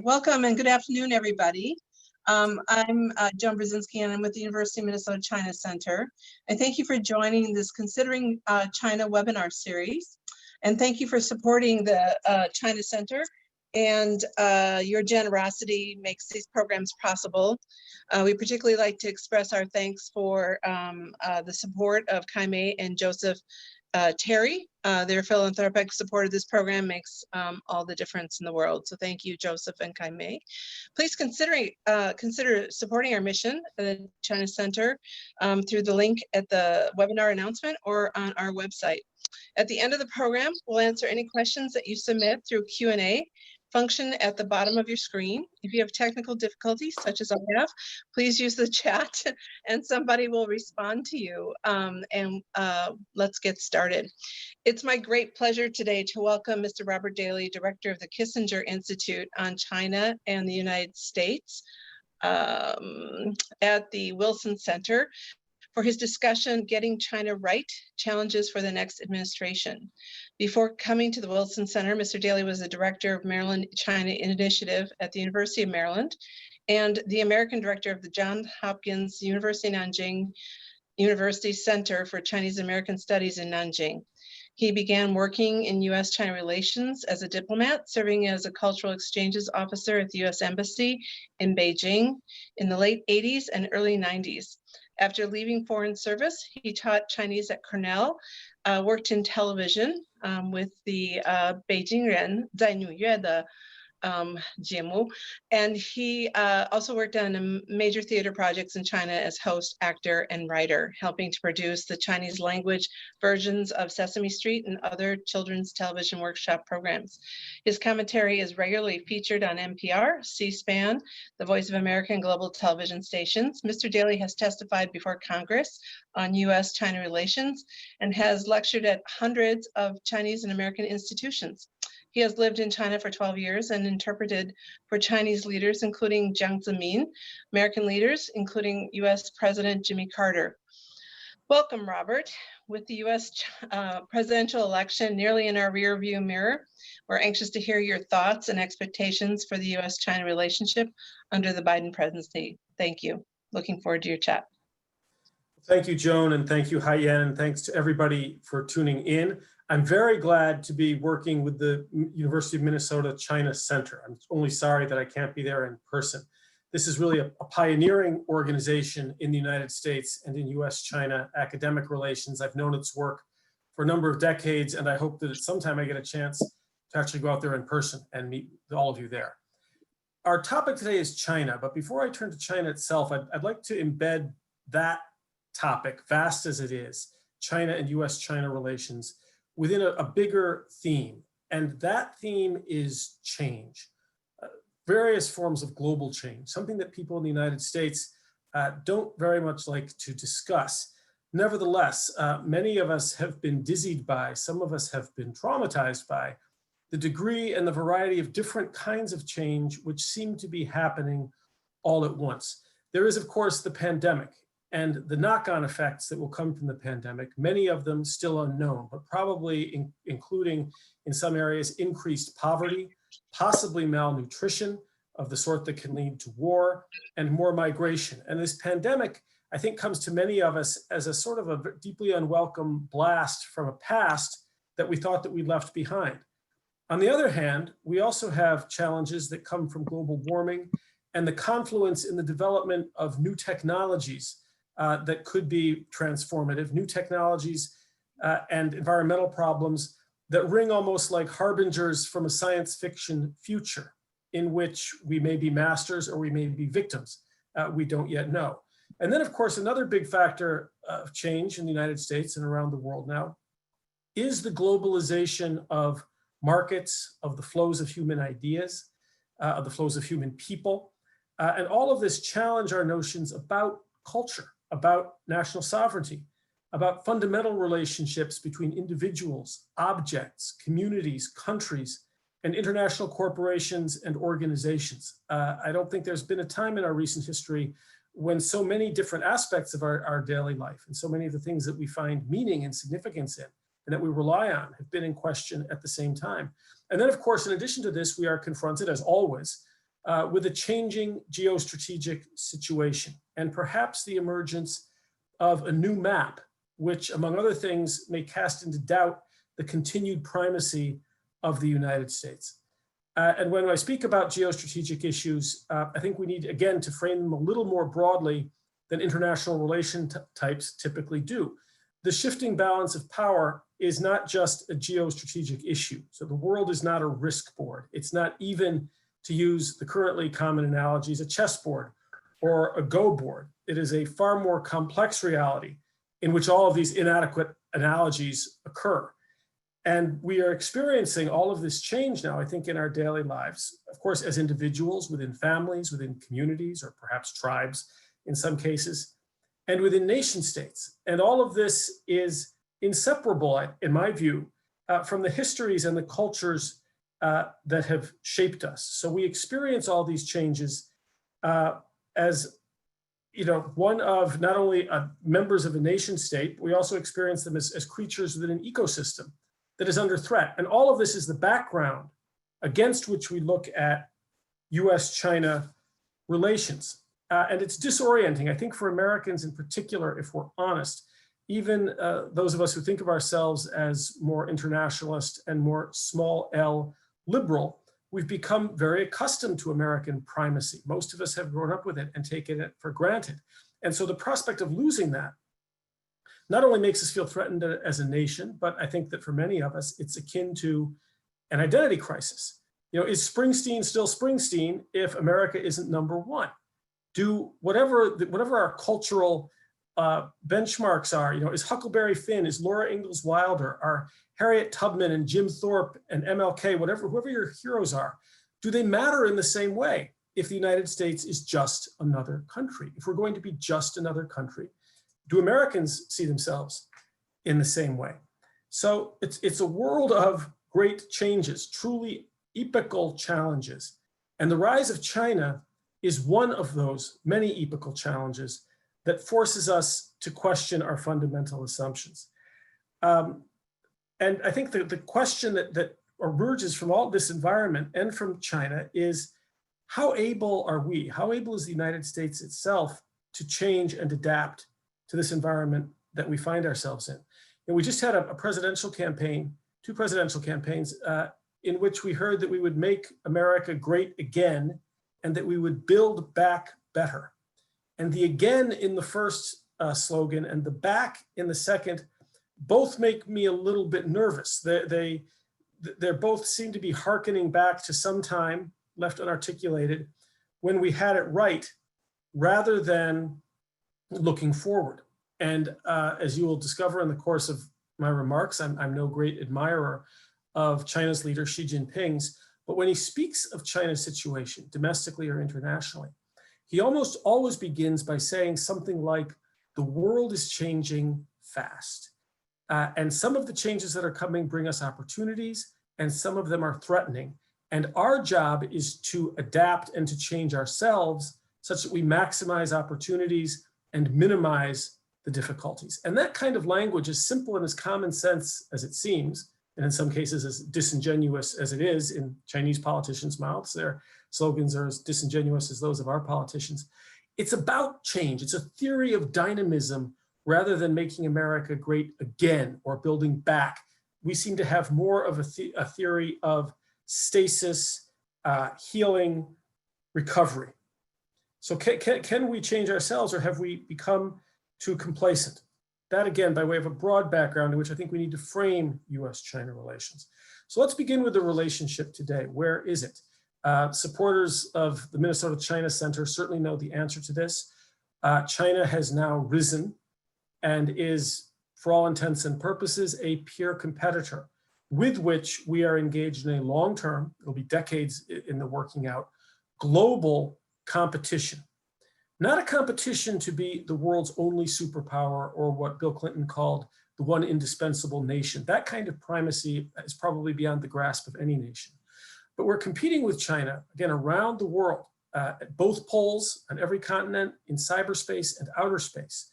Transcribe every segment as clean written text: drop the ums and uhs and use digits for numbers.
Welcome and good afternoon, everybody. I'm Joan Brzezinski, and I'm with the University of Minnesota China Center. And thank you for joining this Considering China webinar series. And thank you for supporting the China Center. And your generosity makes these programs possible. We particularly like to express our thanks for the support of Kaimei and Joseph Terry. Their philanthropic support of this program makes all the difference in the world. So thank you, Joseph and Kaimei. Please consider supporting our mission at the China Center through the link at the webinar announcement or on our website. At the end of the program, we'll answer any questions that you submit through Q&A function at the bottom of your screen. If you have technical difficulties, such as I have, please use the chat and somebody will respond to you. Let's get started. It's my great pleasure today to welcome Mr. Robert Daly, Director of the Kissinger Institute on China and the United States at the Wilson Center, for his discussion, Getting China Right, Challenges for the Next Administration. Before coming to the Wilson Center, Mr. Daly was the director of Maryland China Initiative at the University of Maryland and the American director of the Johns Hopkins University Nanjing University Center for Chinese American Studies in Nanjing. He began working in U.S.-China relations as a diplomat, serving as a cultural exchanges officer at the U.S. Embassy in Beijing in the late 80s and early 90s. After leaving foreign service, he taught Chinese at Cornell, worked in television with the Beijing Ren 在纽约的 节目, and he also worked on major theater projects in China as host, actor, and writer, helping to produce the Chinese language versions of Sesame Street and other children's television workshop programs. His commentary is regularly featured on NPR, C-SPAN, the Voice of America, and global television stations. Mr. Daly has testified before Congress on U.S.-China relations and has lectured at hundreds of Chinese and American institutions. He has lived in China for 12 years and interpreted for Chinese leaders, including Jiang Zemin, American leaders, including U.S. President Jimmy Carter. Welcome, Robert. With the U.S. presidential election nearly in our rearview mirror, we're anxious to hear your thoughts and expectations for the U.S.-China relationship under the Biden presidency. Thank you. Looking forward to your chat. Thank you, Joan, and thank you, Haiyan, and thanks to everybody for tuning in. I'm very glad to be working with the University of Minnesota China Center. I'm only sorry that I can't be there in person. This is really a pioneering organization in the United States and in U.S.-China academic relations. I've known its work for a number of decades, and I hope that at some time I get a chance to actually go out there in person and meet all of you there. Our topic today is China, but before I turn to China itself, I'd like to embed that topic, vast as it is, China and U.S.-China relations, within a bigger theme, and that theme is change, various forms of global change, something that people in the United States don't very much like to discuss. Nevertheless, many of us have been dizzied by, some of us have been traumatized by, the degree and the variety of different kinds of change which seem to be happening all at once. There is, of course, the pandemic, and the knock-on effects that will come from the pandemic, many of them still unknown, but probably including in some areas increased poverty, possibly malnutrition of the sort that can lead to war, and more migration. And this pandemic, I think, comes to many of us as a sort of a deeply unwelcome blast from a past that we thought that we left behind. On the other hand, we also have challenges that come from global warming and the confluence in the development of new technologies that could be transformative, new technologies and environmental problems that ring almost like harbingers from a science fiction future in which we may be masters or we may be victims. We don't yet know. And then, of course, another big factor of change in the United States and around the world now is the globalization of markets, of the flows of human ideas, of the flows of human people. And all of this challenge our notions about culture, about national sovereignty, about fundamental relationships between individuals, objects, communities, countries, and international corporations and organizations. I don't think there's been a time in our recent history when so many different aspects of our daily life and so many of the things that we find meaning and significance in and that we rely on have been in question at the same time. And then, of course, in addition to this, we are confronted, as always, with a changing geostrategic situation and perhaps the emergence of a new map, which, among other things, may cast into doubt the continued primacy of the United States. And when I speak about geostrategic issues, I think we need, again, to frame them a little more broadly than international relation types typically do. The shifting balance of power is not just a geostrategic issue. So the world is not a risk board. It's not even, to use the currently common analogies, a chessboard or a Go board. It is a far more complex reality in which all of these inadequate analogies occur. And we are experiencing all of this change now, I think, in our daily lives, of course, as individuals, within families, within communities, or perhaps tribes in some cases, and within nation states. And all of this is inseparable, in my view, from the histories and the cultures that have shaped us. So we experience all these changes as, one of not only members of a nation state, but we also experience them as creatures within an ecosystem that is under threat. And all of this is the background against which we look at US-China relations. And it's disorienting, I think, for Americans in particular, if we're honest, even those of us who think of ourselves as more internationalist and more small L liberal, we've become very accustomed to American primacy. Most of us have grown up with it and taken it for granted. And so the prospect of losing that not only makes us feel threatened as a nation, but I think that for many of us, it's akin to an identity crisis. Is Springsteen still Springsteen if America isn't number one? Do whatever our cultural benchmarks are, is Huckleberry Finn, is Laura Ingalls Wilder, are Harriet Tubman and Jim Thorpe and MLK, whoever your heroes are, do they matter in the same way if the United States is just another country? If we're going to be just another country, do Americans see themselves in the same way? So it's a world of great changes, truly epochal challenges. And the rise of China is one of those many epochal challenges that forces us to question our fundamental assumptions. And I think the question that emerges from all this environment and from China is, how able are we, how able is the United States itself to change and adapt to this environment that we find ourselves in? And we just had a presidential campaign, two presidential campaigns, in which we heard that we would make America great again and that we would build back better. And the again in the first slogan and the back in the second both make me a little bit nervous. They're both seem to be hearkening back to some time left unarticulated when we had it right, rather than looking forward. And as you will discover in the course of my remarks, I'm no great admirer of China's leader, Xi Jinping's, but when he speaks of China's situation, domestically or internationally, he almost always begins by saying something like, the world is changing fast. And some of the changes that are coming bring us opportunities, and some of them are threatening. And our job is to adapt and to change ourselves such that we maximize opportunities and minimize the difficulties. And that kind of language, as simple and as common sense as it seems, and in some cases as disingenuous as it is in Chinese politicians' mouths, their slogans are as disingenuous as those of our politicians. It's about change. It's a theory of dynamism rather than making America great again or building back. We seem to have more of a theory of stasis, healing, recovery. So can we change ourselves, or have we become too complacent? That, again, by way of a broad background in which I think we need to frame US-China relations. So let's begin with the relationship today. Where is it? Supporters of the Minnesota-China Center certainly know the answer to this. China has now risen and is, for all intents and purposes, a peer competitor with which we are engaged in a long-term, it'll be decades in the working out, global competition. Not a competition to be the world's only superpower or what Bill Clinton called the one indispensable nation. That kind of primacy is probably beyond the grasp of any nation. But we're competing with China, again, around the world, at both poles, on every continent, in cyberspace and outer space,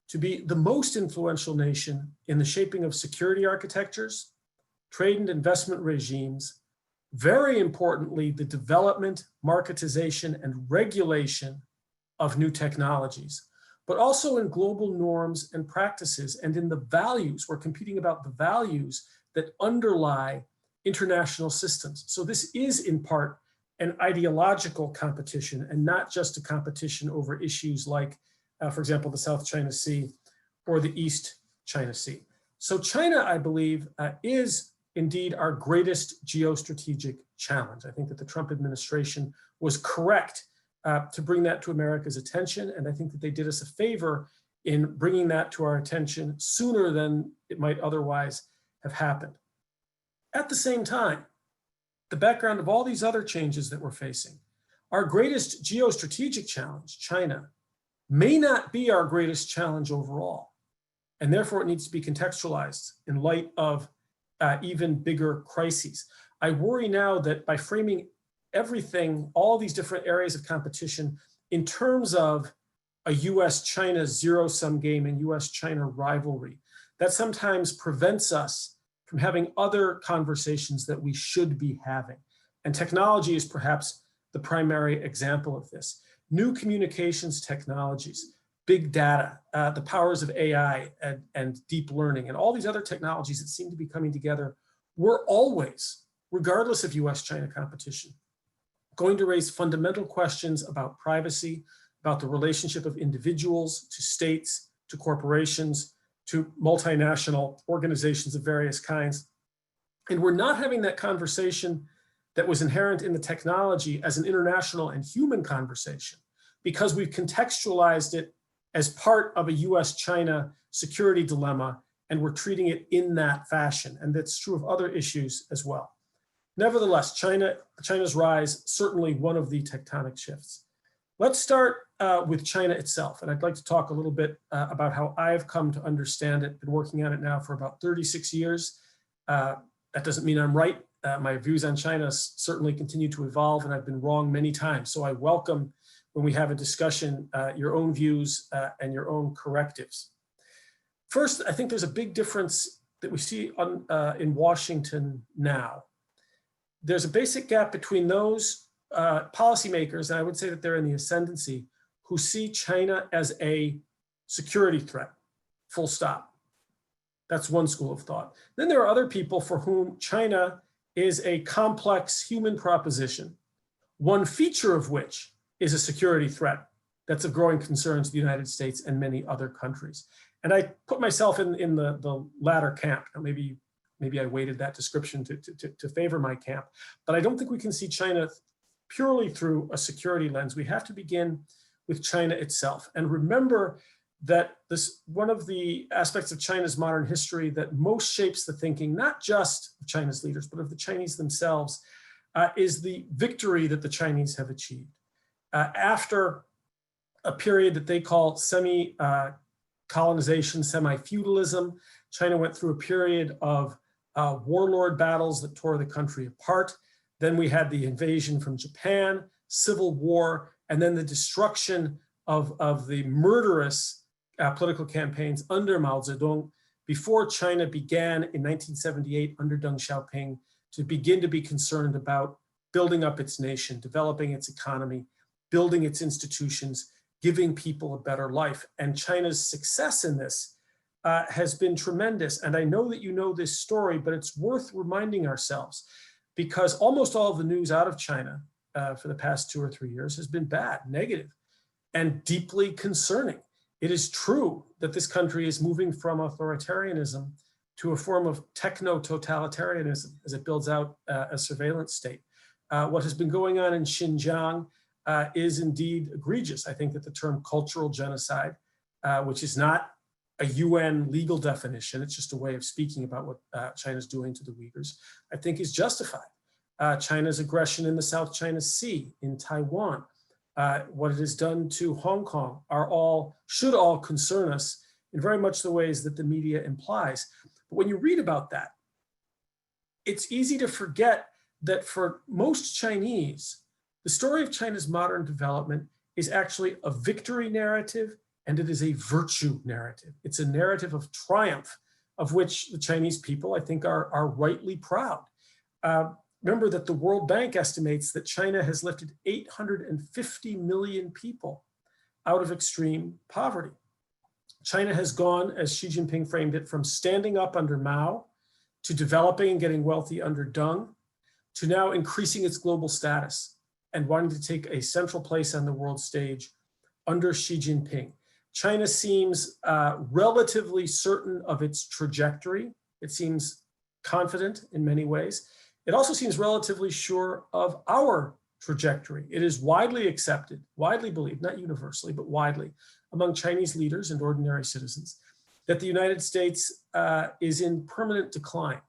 to be the most influential nation in the shaping of security architectures, trade and investment regimes, very importantly, the development, marketization, and regulation of new technologies, but also in global norms and practices and in the values. We're competing about the values that underlie international systems. So this is in part an ideological competition and not just a competition over issues like, for example, the South China Sea or the East China Sea. So China, I believe, is indeed our greatest geostrategic challenge. I think that the Trump administration was correct to bring that to America's attention. And I think that they did us a favor in bringing that to our attention sooner than it might otherwise have happened. At the same time, the background of all these other changes that we're facing, our greatest geostrategic challenge, China, may not be our greatest challenge overall. And therefore it needs to be contextualized in light of even bigger crises. I worry now that by framing everything, all these different areas of competition in terms of a US-China zero-sum game and US-China rivalry, that sometimes prevents us from having other conversations that we should be having. And technology is perhaps the primary example of this. New communications technologies, big data, the powers of AI and deep learning, and all these other technologies that seem to be coming together, were always, regardless of US-China competition, going to raise fundamental questions about privacy, about the relationship of individuals to states, to corporations, to multinational organizations of various kinds. And we're not having that conversation that was inherent in the technology as an international and human conversation, because we've contextualized it as part of a US-China security dilemma, and we're treating it in that fashion. And that's true of other issues as well. Nevertheless, China's rise, certainly one of the tectonic shifts. Let's start with China itself. And I'd like to talk a little bit about how I've come to understand it, been working on it now for about 36 years. That doesn't mean I'm right. My views on China certainly continue to evolve, and I've been wrong many times. So I welcome, when we have a discussion, your own views and your own correctives. First, I think there's a big difference that we see in Washington now. There's a basic gap between those policymakers, and I would say that they're in the ascendancy, who see China as a security threat, full stop. That's one school of thought. Then there are other people for whom China is a complex human proposition, one feature of which is a security threat that's of growing concern to the United States and many other countries. And I put myself in the latter camp. Now maybe I weighted that description to favor my camp, but I don't think we can see China purely through a security lens. We have to begin with China itself. And remember that one of the aspects of China's modern history that most shapes the thinking, not just of China's leaders, but of the Chinese themselves, is the victory that the Chinese have achieved. After a period that they call semi-colonization, semi-feudalism, China went through a period of warlord battles that tore the country apart. Then we had the invasion from Japan, civil war, and then the destruction of the murderous political campaigns under Mao Zedong before China began in 1978 under Deng Xiaoping to begin to be concerned about building up its nation, developing its economy, building its institutions, giving people a better life. And China's success in this has been tremendous. And I know that you know this story, but it's worth reminding ourselves, because almost all of the news out of China for the past 2 or 3 years has been bad, negative, and deeply concerning. It is true that this country is moving from authoritarianism to a form of techno-totalitarianism as it builds out a surveillance state. What has been going on in Xinjiang is indeed egregious. I think that the term cultural genocide, which is not a UN legal definition, it's just a way of speaking about what China's doing to the Uyghurs, I think is justified. China's aggression in the South China Sea, in Taiwan, what it has done to Hong Kong should all concern us in very much the ways that the media implies. But when you read about that, it's easy to forget that for most Chinese, the story of China's modern development is actually a victory narrative, and it is a virtue narrative. It's a narrative of triumph, of which the Chinese people, I think, are rightly proud. remember that the World Bank estimates that China has lifted 850 million people out of extreme poverty. China has gone, as Xi Jinping framed it, from standing up under Mao to developing and getting wealthy under Deng, to now increasing its global status and wanting to take a central place on the world stage under Xi Jinping. China seems relatively certain of its trajectory. It seems confident in many ways. It also seems relatively sure of our trajectory. It is widely accepted, widely believed, not universally, but widely, among Chinese leaders and ordinary citizens, that the United States is in permanent decline,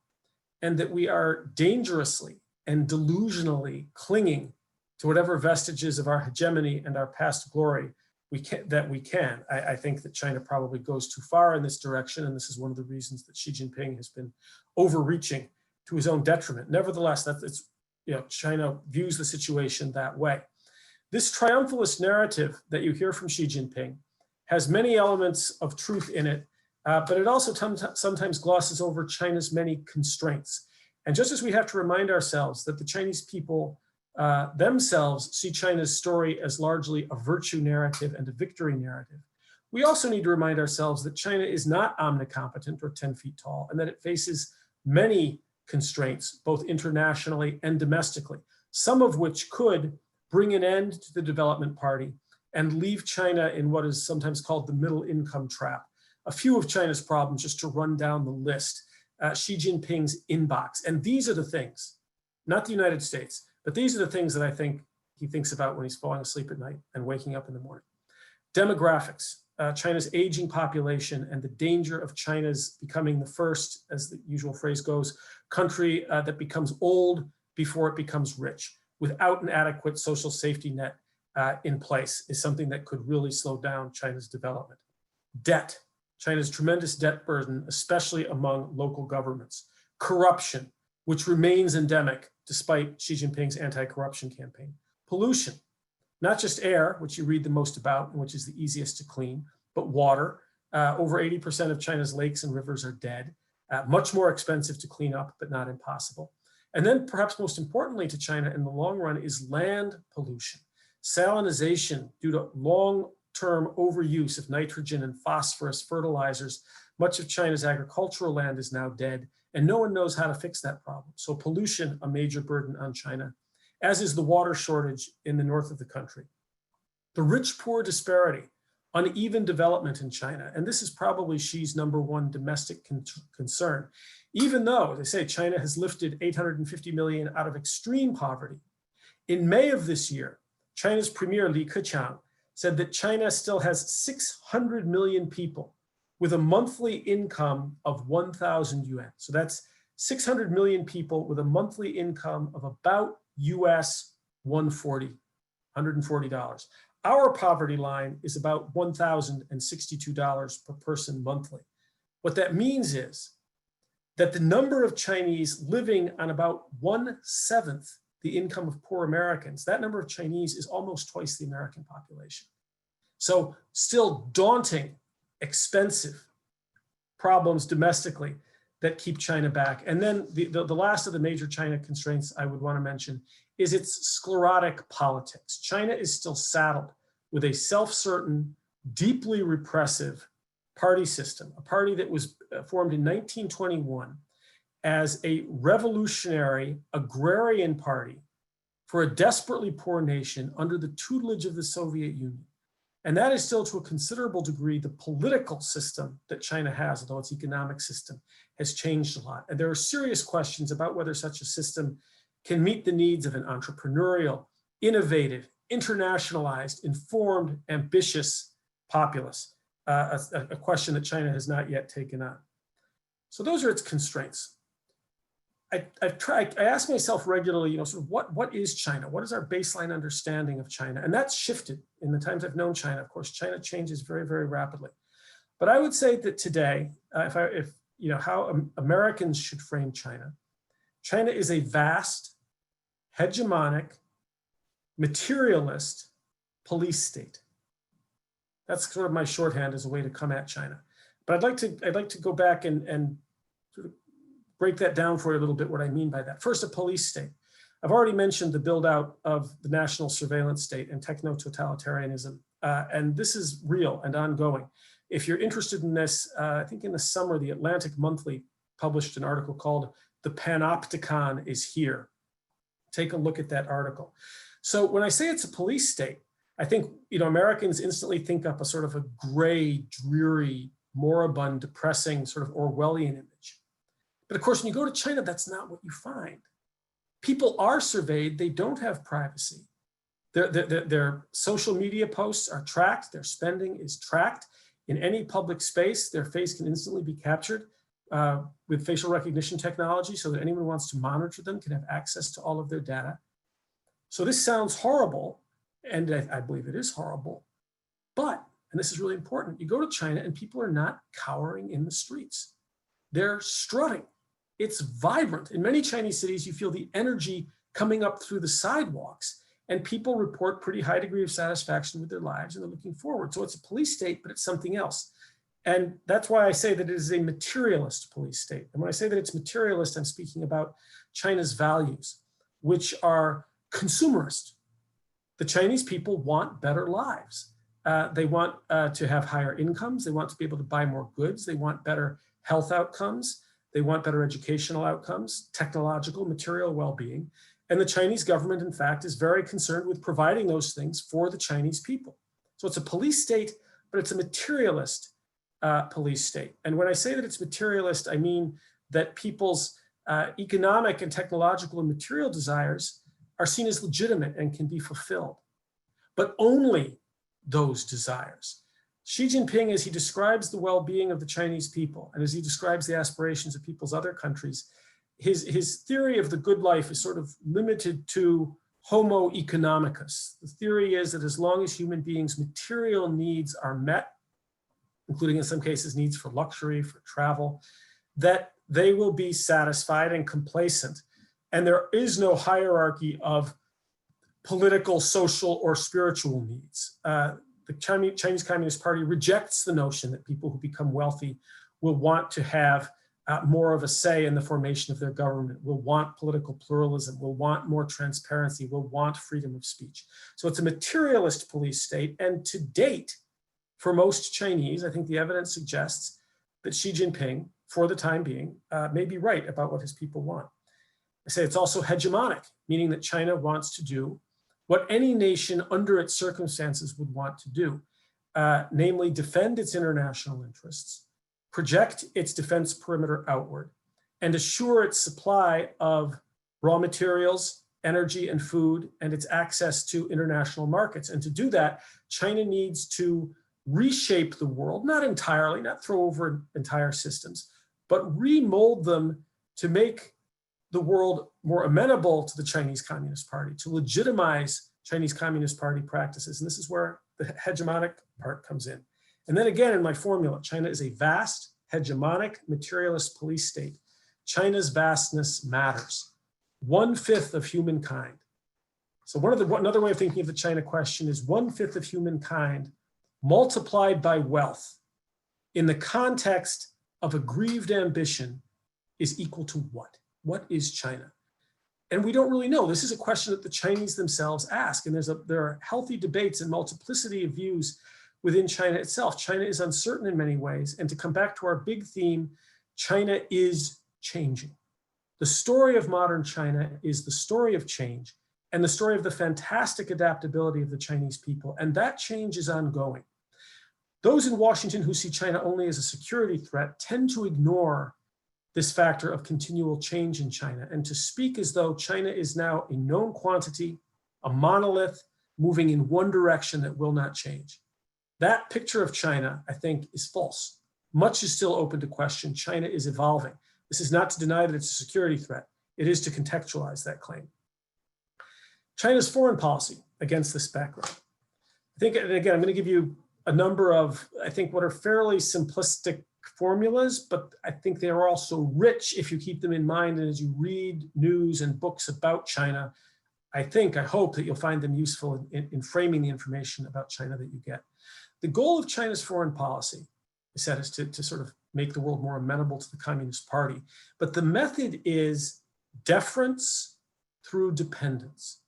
and that we are dangerously and delusionally clinging to whatever vestiges of our hegemony and our past glory we can. I think that China probably goes too far in this direction, and this is one of the reasons that Xi Jinping has been overreaching to his own detriment. Nevertheless, China views the situation that way. This triumphalist narrative that you hear from Xi Jinping has many elements of truth in it, but it also sometimes glosses over China's many constraints. And just as we have to remind ourselves that the Chinese people themselves see China's story as largely a virtue narrative and a victory narrative, we also need to remind ourselves that China is not omnicompetent or 10 feet tall, and that it faces many constraints, both internationally and domestically, some of which could bring an end to the development party and leave China in what is sometimes called the middle income trap. A few of China's problems, just to run down the list, Xi Jinping's inbox. And these are the things, not the United States, but these are the things that I think he thinks about when he's falling asleep at night and waking up in the morning. Demographics, China's aging population and the danger of China's becoming the first, as the usual phrase goes, country that becomes old before it becomes rich, without an adequate social safety net in place, is something that could really slow down China's development. Debt, China's tremendous debt burden, especially among local governments. Corruption, which remains endemic despite Xi Jinping's anti-corruption campaign. Pollution, not just air, which you read the most about and which is the easiest to clean, but water. Over 80% of China's lakes and rivers are dead, much more expensive to clean up, but not impossible. And then perhaps most importantly to China in the long run is land pollution. Salinization due to long-term overuse of nitrogen and phosphorus fertilizers. Much of China's agricultural land is now dead, and no one knows how to fix that problem. So pollution, a major burden on China, as is the water shortage in the north of the country. The rich-poor disparity, uneven development in China, and this is probably Xi's #1 domestic concern. Even though, as I say, China has lifted 850 million out of extreme poverty. In May of this year, China's Premier Li Keqiang said that China still has 600 million people with a monthly income of 1,000 yuan. So that's 600 million people with a monthly income of about US $140. Our poverty line is about $1,062 per person monthly. What that means is that the number of Chinese living on about 1/7 the income of poor Americans, that number of Chinese is almost twice the American population. So still daunting, expensive problems domestically that keep China back. And then the last of the major China constraints I would want to mention is its sclerotic politics. China is still saddled with a self-certain, deeply repressive party system, a party that was formed in 1921 as a revolutionary agrarian party for a desperately poor nation under the tutelage of the Soviet Union. And that is still to a considerable degree the political system that China has, although its economic system has changed a lot. And there are serious questions about whether such a system can meet the needs of an entrepreneurial, innovative, internationalized, informed, ambitious populace, a question that China has not yet taken on. So those are its constraints. I ask myself regularly, sort of what is China? What is our baseline understanding of China? And that's shifted in the times I've known China. Of course, China changes very, very rapidly. But I would say that today, how Americans should frame China, China is a vast, hegemonic, materialist police state. That's sort of my shorthand as a way to come at China. But I'd like to go back and sort of break that down for you a little bit, what I mean by that. First, a police state. I've already mentioned the build out of the national surveillance state and techno-totalitarianism, and this is real and ongoing. If you're interested in this, I think in the summer, the Atlantic Monthly published an article called "The Panopticon is Here." Take a look at that article. So when I say it's a police state, I think, Americans instantly think up a sort of a gray, dreary, moribund, depressing, sort of Orwellian image. But of course, when you go to China, that's not what you find. People are surveyed, they don't have privacy. Their social media posts are tracked, their spending is tracked. In any public space, their face can instantly be captured with facial recognition technology so that anyone who wants to monitor them can have access to all of their data. So this sounds horrible, and I believe it is horrible, but, and this is really important, you go to China and people are not cowering in the streets. They're strutting. It's vibrant. In many Chinese cities, you feel the energy coming up through the sidewalks, and people report pretty high degree of satisfaction with their lives and they're looking forward. So it's a police state, but it's something else. And that's why I say that it is a materialist police state. And when I say that it's materialist, I'm speaking about China's values, which are consumerist. The Chinese people want better lives. They want to have higher incomes. They want to be able to buy more goods. They want better health outcomes. They want better educational outcomes, technological, material well-being. And the Chinese government, in fact, is very concerned with providing those things for the Chinese people. So it's a police state, but it's a materialist police state. And when I say that it's materialist, I mean that people's economic and technological and material desires are seen as legitimate and can be fulfilled, but only those desires. Xi Jinping, as he describes the well-being of the Chinese people, and as he describes the aspirations of people's other countries, his theory of the good life is sort of limited to homo economicus. The theory is that as long as human beings' material needs are met, including in some cases needs for luxury, for travel, that they will be satisfied and complacent. And there is no hierarchy of political, social, or spiritual needs. The Chinese Communist Party rejects the notion that people who become wealthy will want to have more of a say in the formation of their government, will want political pluralism, will want more transparency, will want freedom of speech. So it's a materialist police state. And to date, for most Chinese, I think the evidence suggests that Xi Jinping, for the time being, may be right about what his people want. I say it's also hegemonic, meaning that China wants to do what any nation under its circumstances would want to do, namely defend its international interests, project its defense perimeter outward, and assure its supply of raw materials, energy, and food, and its access to international markets. And to do that, China needs to reshape the world, not entirely, not throw over entire systems, but remold them to make the world more amenable to the Chinese Communist Party, to legitimize Chinese Communist Party practices. And this is where the hegemonic part comes in. And then again, in my formula, China is a vast, hegemonic, materialist police state. China's vastness matters. 1/5 of humankind. So another way of thinking of the China question is 1/5 of humankind multiplied by wealth in the context of aggrieved ambition is equal to what? What is China? And we don't really know. This is a question that the Chinese themselves ask. And there are healthy debates and multiplicity of views within China itself. China is uncertain in many ways. And to come back to our big theme, China is changing. The story of modern China is the story of change and the story of the fantastic adaptability of the Chinese people. And that change is ongoing. Those in Washington who see China only as a security threat tend to ignore this factor of continual change in China and to speak as though China is now a known quantity, a monolith, moving in one direction that will not change. That picture of China, I think, is false. Much is still open to question. China is evolving. This is not to deny that it's a security threat. It is to contextualize that claim. China's foreign policy against this background. I think, and again, I'm going to give you a number of, I think, what are fairly simplistic formulas, but I think they are also rich if you keep them in mind. And as you read news and books about China, I hope that you'll find them useful in framing the information about China that you get. The goal of China's foreign policy, I said, is to sort of make the world more amenable to the Communist Party. But the method is deference through dependence.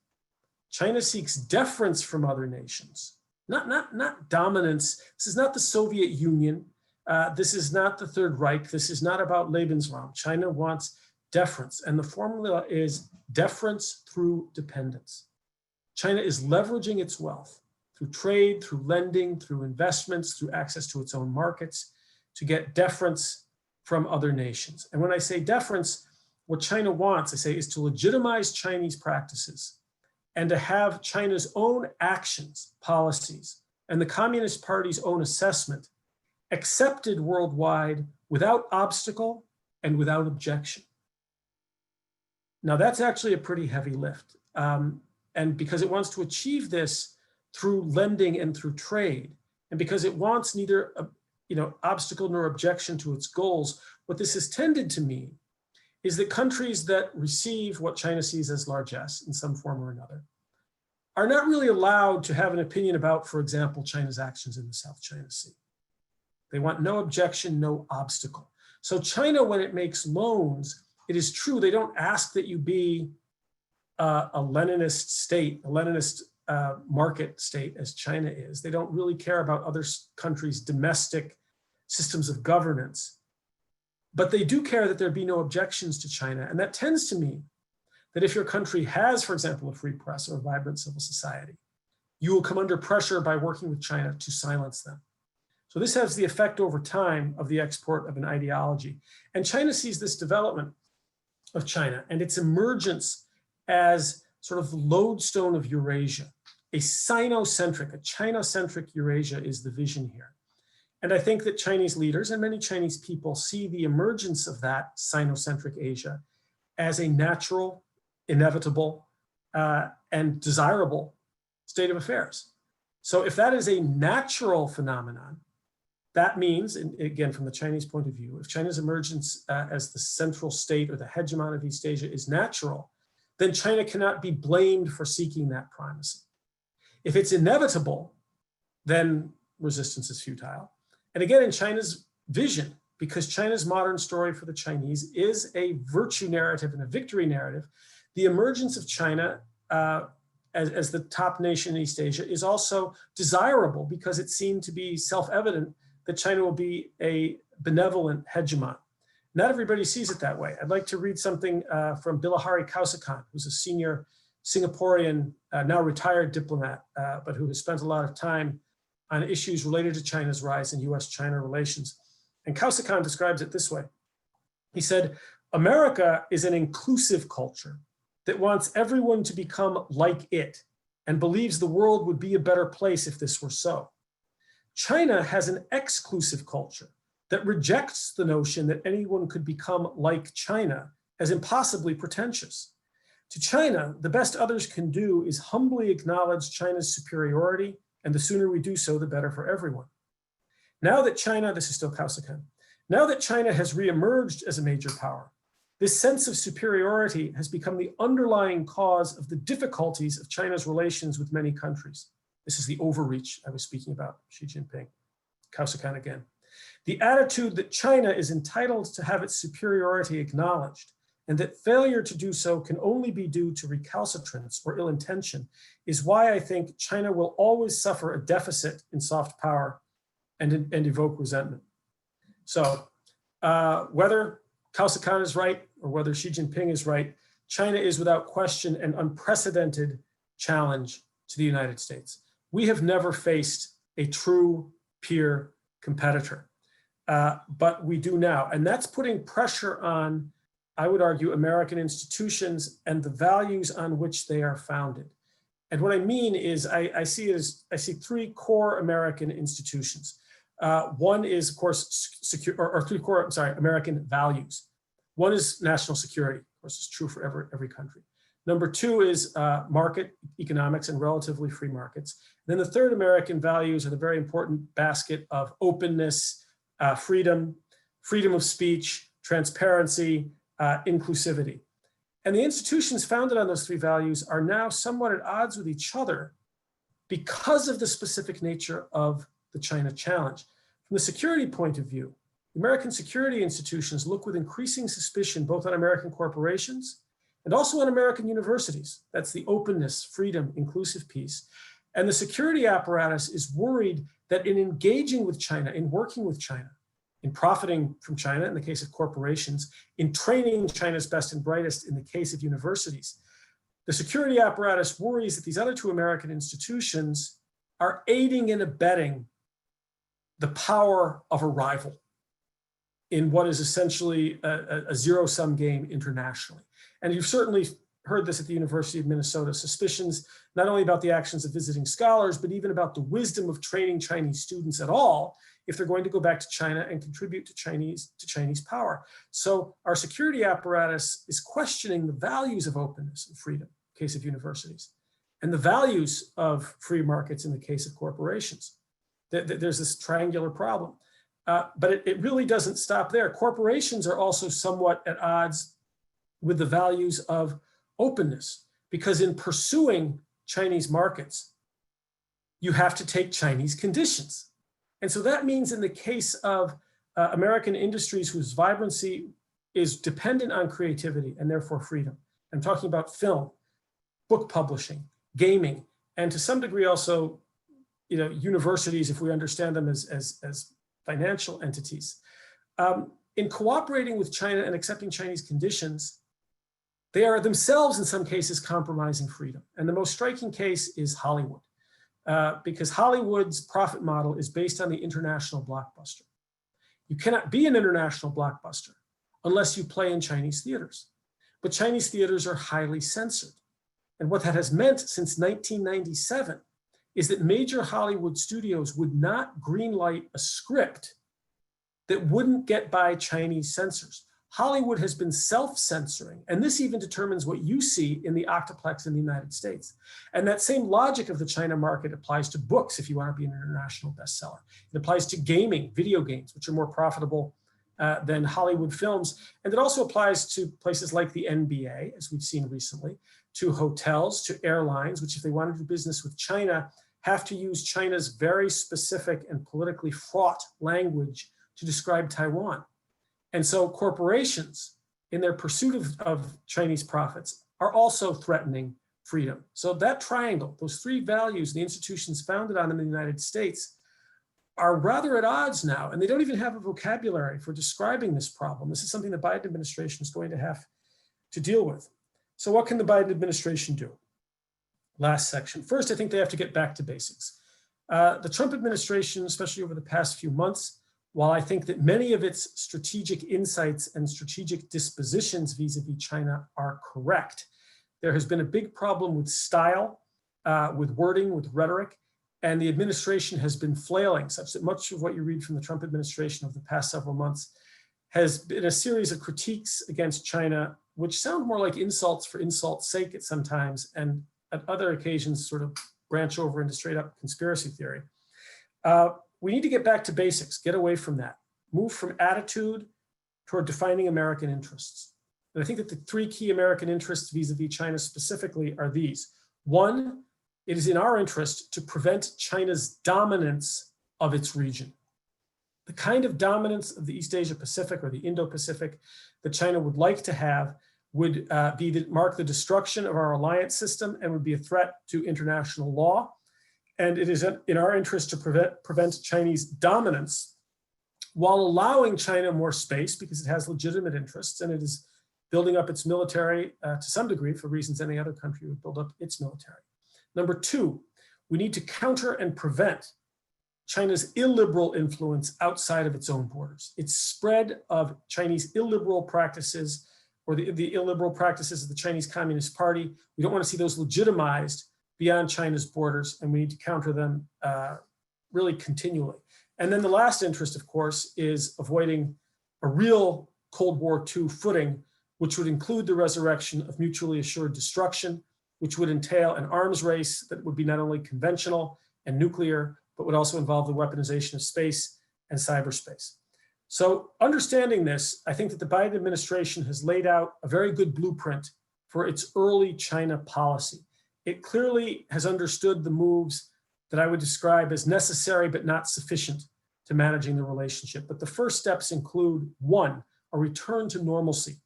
China seeks deference from other nations, not dominance. This is not the Soviet Union. This is not the Third Reich. This is not about Lebensraum. China wants deference, and the formula is deference through dependence. China is leveraging its wealth through trade, through lending, through investments, through access to its own markets to get deference from other nations. And when I say deference, what China wants, I say, is to legitimize Chinese practices and to have China's own actions, policies, and the Communist Party's own assessment accepted worldwide without obstacle and without objection. Now, that's actually a pretty heavy lift. And because it wants to achieve this through lending and through trade, and because it wants neither obstacle nor objection to its goals, what this has tended to mean is that countries that receive what China sees as large S in some form or another are not really allowed to have an opinion about, for example, China's actions in the South China Sea. They want no objection, no obstacle. So China, when it makes loans, it is true, they don't ask that you be a Leninist state, a Leninist market state as China is. They don't really care about other countries' domestic systems of governance. But they do care that there be no objections to China. And that tends to mean that if your country has, for example, a free press or a vibrant civil society, you will come under pressure by working with China to silence them. So this has the effect over time of the export of an ideology. And China sees this development of China and its emergence as sort of the lodestone of Eurasia. A Sinocentric, a China-centric Eurasia is the vision here. And I think that Chinese leaders and many Chinese people see the emergence of that Sinocentric Asia as a natural, inevitable, and desirable state of affairs. So if that is a natural phenomenon, that means, and again, from the Chinese point of view, if China's emergence as the central state or the hegemon of East Asia is natural, then China cannot be blamed for seeking that primacy. If it's inevitable, then resistance is futile. And again, in China's vision, because China's modern story for the Chinese is a virtue narrative and a victory narrative, the emergence of China as the top nation in East Asia is also desirable because it seemed to be self-evident that China will be a benevolent hegemon. Not everybody sees it that way. I'd like to read something from Bilahari Kausikan, who's a senior Singaporean, now retired diplomat, but who has spent a lot of time on issues related to China's rise in US-China relations. And Kausikan describes it this way. He said, America is an inclusive culture that wants everyone to become like it and believes the world would be a better place if this were so. China has an exclusive culture that rejects the notion that anyone could become like China as impossibly pretentious. To China, the best others can do is humbly acknowledge China's superiority, and the sooner we do so, the better for everyone. Now that China, this is still Kausikan, now that China has reemerged as a major power, this sense of superiority has become the underlying cause of the difficulties of China's relations with many countries. This is the overreach I was speaking about, Xi Jinping. Kausikan again. The attitude that China is entitled to have its superiority acknowledged and that failure to do so can only be due to recalcitrance or ill intention is why I think China will always suffer a deficit in soft power and evoke resentment. So whether Kausikan is right or whether Xi Jinping is right, China is without question an unprecedented challenge to the United States. We have never faced a true peer competitor, but we do now. And that's putting pressure on, I would argue, American institutions and the values on which they are founded. And what I mean is I see three core American institutions. One is, of course, American values. One is national security. Of course, it's true for every country. Number two is market economics and relatively free markets. Then the third American values are the very important basket of openness, freedom of speech, transparency, inclusivity. And the institutions founded on those three values are now somewhat at odds with each other because of the specific nature of the China challenge. From the security point of view, the American security institutions look with increasing suspicion both on American corporations and also on American universities. That's the openness, freedom, inclusive piece. And the security apparatus is worried that in engaging with China, in working with China, in profiting from China in the case of corporations, in training China's best and brightest in the case of universities, the security apparatus worries that these other two American institutions are aiding and abetting the power of a rival in what is essentially a zero-sum game internationally. And you've certainly heard this at the University of Minnesota, suspicions not only about the actions of visiting scholars, but even about the wisdom of training Chinese students at all if they're going to go back to China and contribute to Chinese power. So our security apparatus is questioning the values of openness and freedom in the case of universities, and the values of free markets in the case of corporations. There's this triangular problem. But it really doesn't stop there. Corporations are also somewhat at odds with the values of openness, because in pursuing Chinese markets, you have to take Chinese conditions. And so that means in the case of American industries whose vibrancy is dependent on creativity and therefore freedom, I'm talking about film, book publishing, gaming, and to some degree also, universities, if we understand them as financial entities. In cooperating with China and accepting Chinese conditions, they are themselves in some cases compromising freedom. And the most striking case is Hollywood, because Hollywood's profit model is based on the international blockbuster. You cannot be an international blockbuster unless you play in Chinese theaters. But Chinese theaters are highly censored. And what that has meant since 1997 is that major Hollywood studios would not greenlight a script that wouldn't get by Chinese censors. Hollywood has been self-censoring, and this even determines what you see in the Octoplex in the United States. And that same logic of the China market applies to books if you want to be an international bestseller. It applies to gaming, video games, which are more profitable than Hollywood films. And it also applies to places like the NBA, as we've seen recently, to hotels, to airlines, which if they want to do business with China, have to use China's very specific and politically fraught language to describe Taiwan. And so corporations, in their pursuit of Chinese profits, are also threatening freedom. So that triangle, those three values the institutions founded on in the United States are rather at odds now, and they don't even have a vocabulary for describing this problem. This is something the Biden administration is going to have to deal with. So what can the Biden administration do? Last section. First, I think they have to get back to basics. The Trump administration, especially over the past few months, while I think that many of its strategic insights and strategic dispositions vis-a-vis China are correct, there has been a big problem with style, with wording, with rhetoric, and the administration has been flailing such that much of what you read from the Trump administration over the past several months has been a series of critiques against China, which sound more like insults for insult's sake at sometimes, and at other occasions sort of branch over into straight up conspiracy theory. We need to get back to basics, get away from that, move from attitude toward defining American interests. And I think that the three key American interests vis-a-vis China specifically are these. One, it is in our interest to prevent China's dominance of its region. The kind of dominance of the East Asia Pacific or the Indo-Pacific that China would like to have would mark the destruction of our alliance system and would be a threat to international law. And it is in our interest to prevent Chinese dominance while allowing China more space because it has legitimate interests and it is building up its military to some degree for reasons any other country would build up its military. Number two, we need to counter and prevent China's illiberal influence outside of its own borders. Its spread of Chinese illiberal practices or the illiberal practices of the Chinese Communist Party, we don't want to see those legitimized beyond China's borders, and we need to counter them really continually. And then the last interest, of course, is avoiding a real Cold War II footing, which would include the resurrection of mutually assured destruction, which would entail an arms race that would be not only conventional and nuclear, but would also involve the weaponization of space and cyberspace. So understanding this, I think that the Biden administration has laid out a very good blueprint for its early China policy. It clearly has understood the moves that I would describe as necessary but not sufficient to managing the relationship. But the first steps include, one, a return to normalcy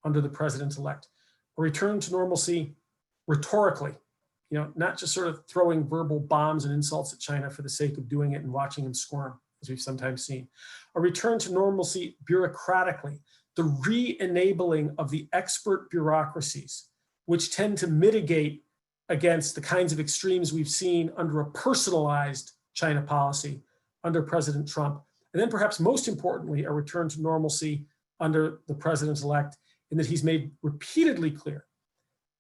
under the president-elect. a return to normalcy rhetorically, not just sort of throwing verbal bombs and insults at China for the sake of doing it and watching them squirm, as we've sometimes seen. A return to normalcy bureaucratically, the re-enabling of the expert bureaucracies, which tend to mitigate against the kinds of extremes we've seen under a personalized China policy under President Trump. And then perhaps most importantly, a return to normalcy under the president-elect, in that he's made repeatedly clear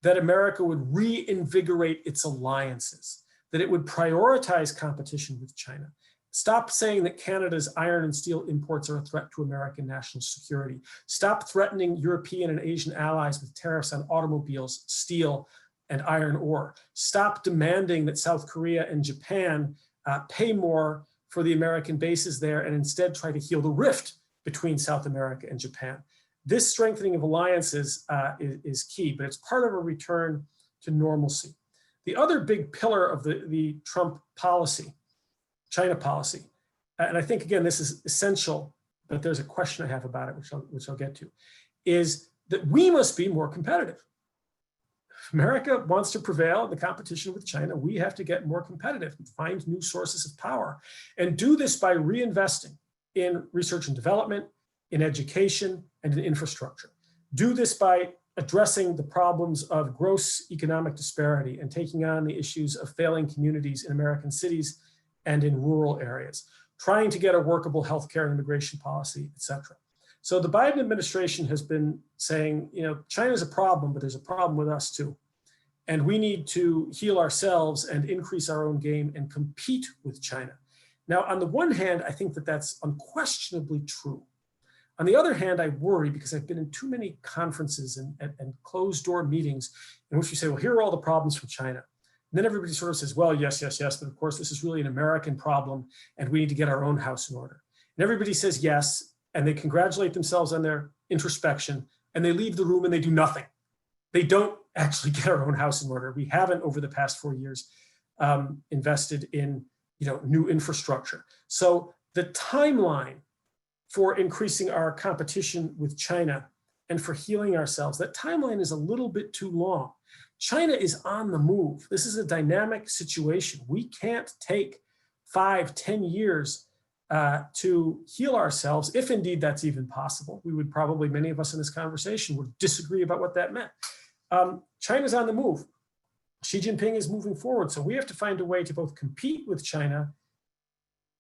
that America would reinvigorate its alliances, that it would prioritize competition with China, stop saying that Canada's iron and steel imports are a threat to American national security, stop threatening European and Asian allies with tariffs on automobiles, steel, and iron ore, stop demanding that South Korea and Japan pay more for the American bases there, and instead try to heal the rift between South America and Japan. This strengthening of alliances is key, but it's part of a return to normalcy. The other big pillar of the Trump policy, China policy, and I think, again, this is essential, but there's a question I have about it, which I'll get to, is that we must be more competitive. If America wants to prevail in the competition with China, we have to get more competitive and find new sources of power, and do this by reinvesting in research and development, in education, and in infrastructure. Do this by addressing the problems of gross economic disparity and taking on the issues of failing communities in American cities and in rural areas, trying to get a workable healthcare and immigration policy, et cetera. So the Biden administration has been saying, China's a problem, but there's a problem with us too. And we need to heal ourselves and increase our own game and compete with China. Now, on the one hand, I think that that's unquestionably true. On the other hand, I worry because I've been in too many conferences and closed door meetings in which we say, well, here are all the problems from China. And then everybody sort of says, well, yes, but of course, this is really an American problem and we need to get our own house in order. And everybody says yes, and they congratulate themselves on their introspection, and they leave the room and they do nothing. They don't actually get our own house in order. We haven't, over the past 4 years, invested in new infrastructure. So the timeline for increasing our competition with China and for healing ourselves, that timeline is a little bit too long. China is on the move. This is a dynamic situation. We can't take 5-10 years to heal ourselves, if indeed that's even possible. We would probably, many of us in this conversation would disagree about what that meant. China's on the move. Xi Jinping is moving forward. So we have to find a way to both compete with China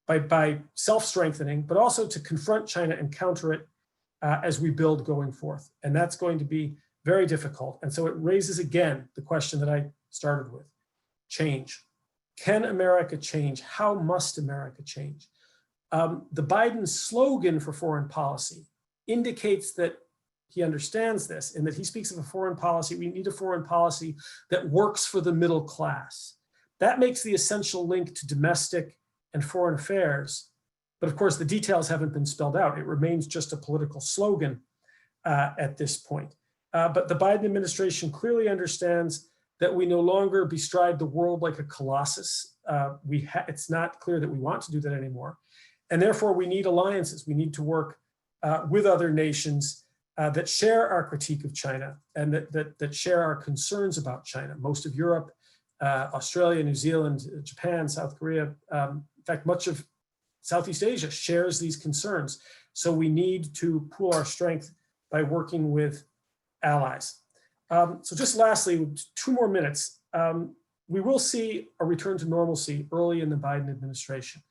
by self-strengthening, but also to confront China and counter it as we build going forth. And that's going to be very difficult. And so it raises again the question that I started with: change. Can America change? How must America change? The Biden slogan for foreign policy indicates that he understands this, and that he speaks of a foreign policy. We need a foreign policy that works for the middle class. That makes the essential link to domestic and foreign affairs. But of course, the details haven't been spelled out. It remains just a political slogan at this point. But the Biden administration clearly understands that we no longer bestride the world like a colossus. It's not clear that we want to do that anymore. And therefore, we need alliances. We need to work with other nations that share our critique of China and that share our concerns about China. Most of Europe, Australia, New Zealand, Japan, South Korea, in fact, much of Southeast Asia shares these concerns. So we need to pool our strength by working with allies. So just lastly, 2 more minutes. We will see a return to normalcy early in the Biden administration.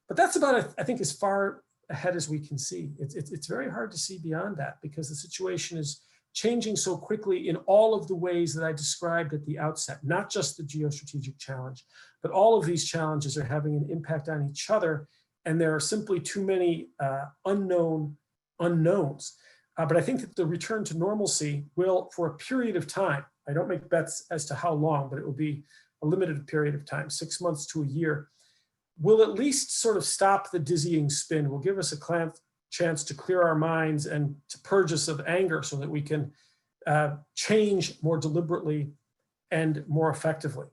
But that's about, I think, as far ahead as we can see. It's very hard to see beyond that because the situation is changing so quickly in all of the ways that I described at the outset, not just the geostrategic challenge, but all of these challenges are having an impact on each other, and there are simply too many unknown unknowns. But I think that the return to normalcy will, for a period of time, I don't make bets as to how long, but it will be a limited period of time, 6 months to a year, will at least sort of stop the dizzying spin, will give us a chance to clear our minds and to purge us of anger so that we can change more deliberately and more effectively.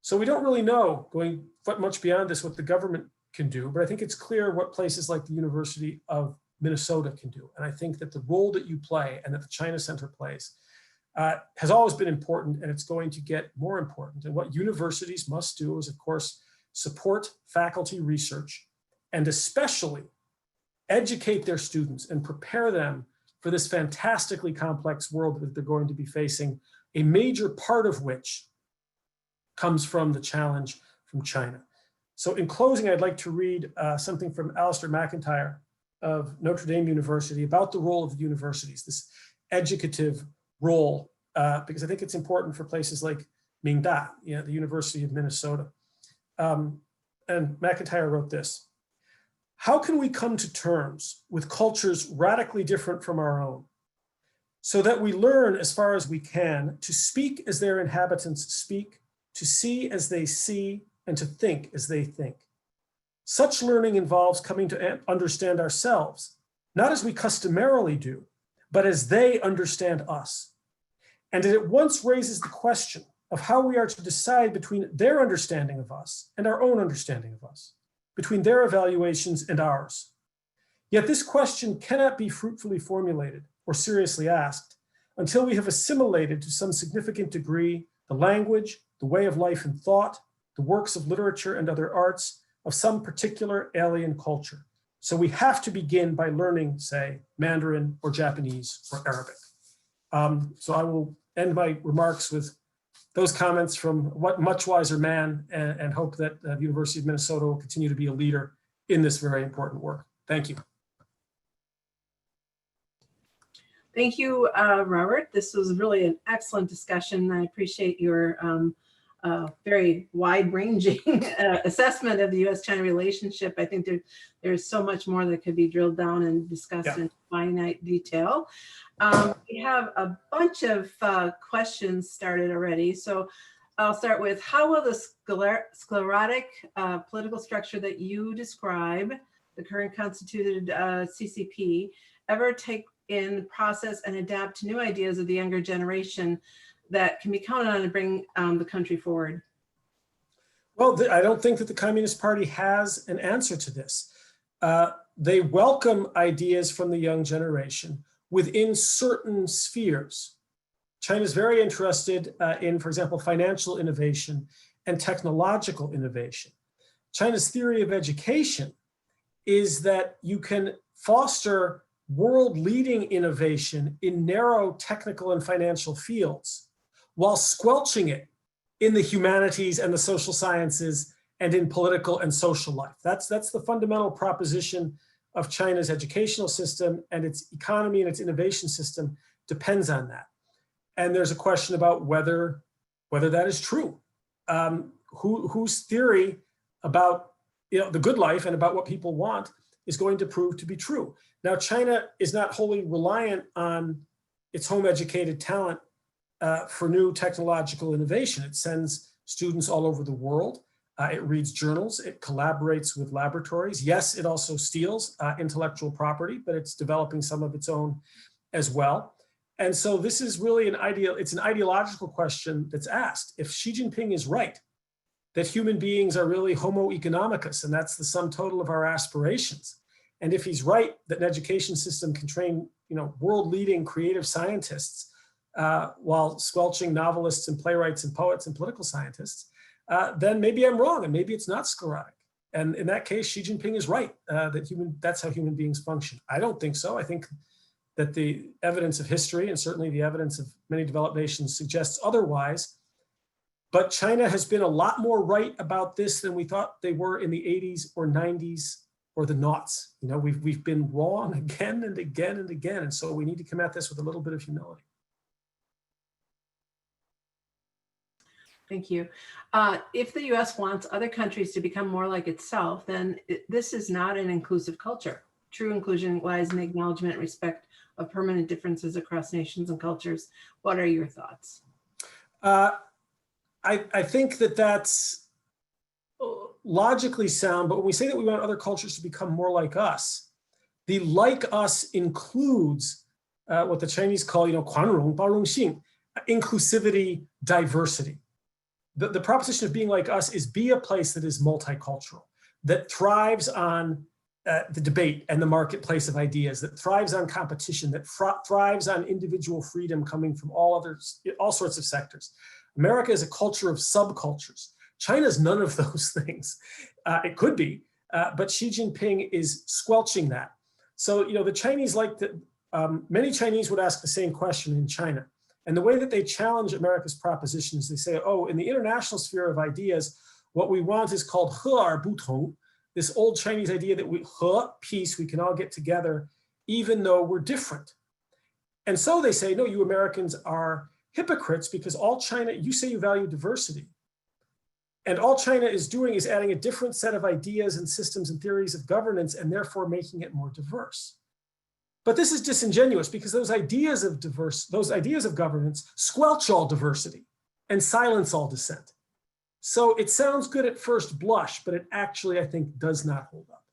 So we don't really know, going much beyond this, what the government can do, but I think it's clear what places like the University of Minnesota can do. And I think that the role that you play and that the China Center plays has always been important, and it's going to get more important. And what universities must do is, of course, support faculty research and especially educate their students and prepare them for this fantastically complex world that they're going to be facing, a major part of which comes from the challenge from China. So in closing, I'd like to read something from Alistair McIntyre of Notre Dame University about the role of the universities, this educative role, because I think it's important for places like Mingda, the University of Minnesota. And McIntyre wrote this: "How can we come to terms with cultures radically different from our own, so that we learn as far as we can to speak as their inhabitants speak, to see as they see, and to think as they think? Such learning involves coming to understand ourselves, not as we customarily do, but as they understand us. And it at once raises the question of how we are to decide between their understanding of us and our own understanding of us, between their evaluations and ours. Yet this question cannot be fruitfully formulated or seriously asked until we have assimilated to some significant degree the language, the way of life and thought, the works of literature and other arts of some particular alien culture. So we have to begin by learning, say, Mandarin or Japanese or Arabic." So I will end my remarks with those comments from what much wiser man, and hope that the University of Minnesota will continue to be a leader in this very important work. Thank you. Thank you, Robert. This was really an excellent discussion. I appreciate your very wide-ranging assessment of the U.S.-China relationship. I think there's so much more that could be drilled down and discussed in finite detail. We have a bunch of questions started already. So I'll start with, how will the sclerotic political structure that you describe, the current constituted CCP, ever take in, process, and adapt to new ideas of the younger generation that can be counted on to bring the country forward? Well, I don't think that the Communist Party has an answer to this. They welcome ideas from the young generation within certain spheres. China's very interested in, for example, financial innovation and technological innovation. China's theory of education is that you can foster world-leading innovation in narrow technical and financial fields while squelching it in the humanities and the social sciences and in political and social life. That's the fundamental proposition of China's educational system, and its economy and its innovation system depends on that. And there's a question about whether that is true. Whose theory about the good life and about what people want is going to prove to be true. Now, China is not wholly reliant on its home educated talent for new technological innovation. It sends students all over the world. It reads journals, it collaborates with laboratories. Yes, it also steals intellectual property, but it's developing some of its own as well. And so this is really an ideological question that's asked. If Xi Jinping is right, that human beings are really homo economicus, and that's the sum total of our aspirations. And if he's right that an education system can train, world-leading creative scientists while squelching novelists and playwrights and poets and political scientists, then maybe I'm wrong, and maybe it's not sclerotic. And in that case, Xi Jinping is right, that's how human beings function. I don't think so. I think that the evidence of history, and certainly the evidence of many developed nations, suggests otherwise. But China has been a lot more right about this than we thought they were in the 80s or 90s or the noughts. We've been wrong again and again and again. And so we need to come at this with a little bit of humility. Thank you. If the US wants other countries to become more like itself, then this is not an inclusive culture. True inclusion lies in the acknowledgement and respect of permanent differences across nations and cultures. What are your thoughts? I think that that's logically sound, but when we say that we want other cultures to become more like us, the like us includes what the Chinese call, 宽容,包容性, inclusivity, diversity. The proposition of being like us is be a place that is multicultural, that thrives on the debate and the marketplace of ideas, that thrives on competition, that thrives on individual freedom coming from all sorts of sectors. America is a culture of subcultures. China's none of those things. It could be, but Xi Jinping is squelching that. So, the Chinese many Chinese would ask the same question in China. And the way that they challenge America's proposition is they say, oh, in the international sphere of ideas, what we want is called he er bu tong, this old Chinese idea that peace, we can all get together, even though we're different. And so they say, no, you Americans are hypocrites because all China, you say you value diversity. And all China is doing is adding a different set of ideas and systems and theories of governance and therefore making it more diverse. But this is disingenuous because those ideas of governance squelch all diversity and silence all dissent. So it sounds good at first blush, but it actually, I think, does not hold up.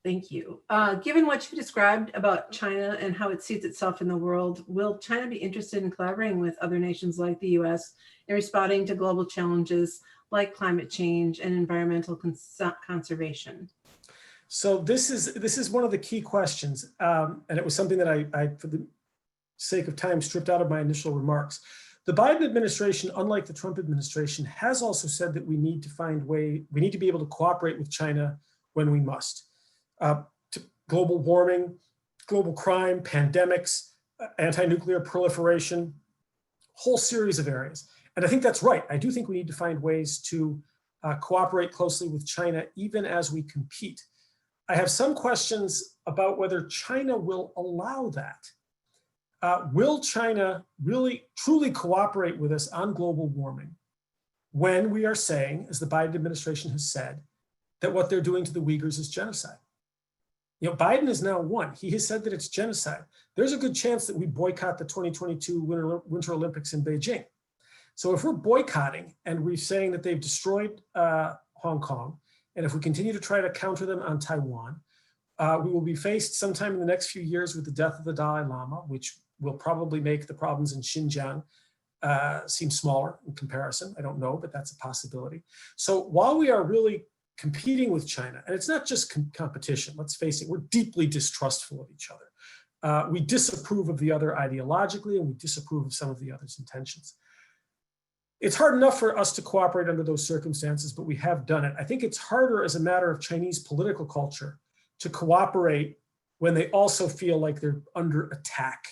Thank you. Given what you described about China and how it sees itself in the world, will China be interested in collaborating with other nations like the US in responding to global challenges like climate change and environmental conservation? So this is one of the key questions, and it was something that I, for the sake of time, stripped out of my initial remarks. The Biden administration, unlike the Trump administration, has also said that we need to be able to cooperate with China when we must. To global warming, global crime, pandemics, anti-nuclear proliferation, whole series of areas. And I think that's right. I do think we need to find ways to cooperate closely with China, even as we compete. I have some questions about whether China will allow that. Will China really truly cooperate with us on global warming when we are saying, as the Biden administration has said, that what they're doing to the Uyghurs is genocide? Biden is now won. He has said that it's genocide. There's a good chance that we boycott the 2022 Winter Olympics in Beijing. So if we're boycotting and we're saying that they've destroyed Hong Kong, and if we continue to try to counter them on Taiwan, we will be faced sometime in the next few years with the death of the Dalai Lama, which will probably make the problems in Xinjiang seem smaller in comparison. I don't know, but that's a possibility. So while we are really competing with China, and it's not just competition, let's face it, we're deeply distrustful of each other. We disapprove of the other ideologically, and we disapprove of some of the other's intentions. It's hard enough for us to cooperate under those circumstances, but we have done it. I think it's harder as a matter of Chinese political culture to cooperate when they also feel like they're under attack.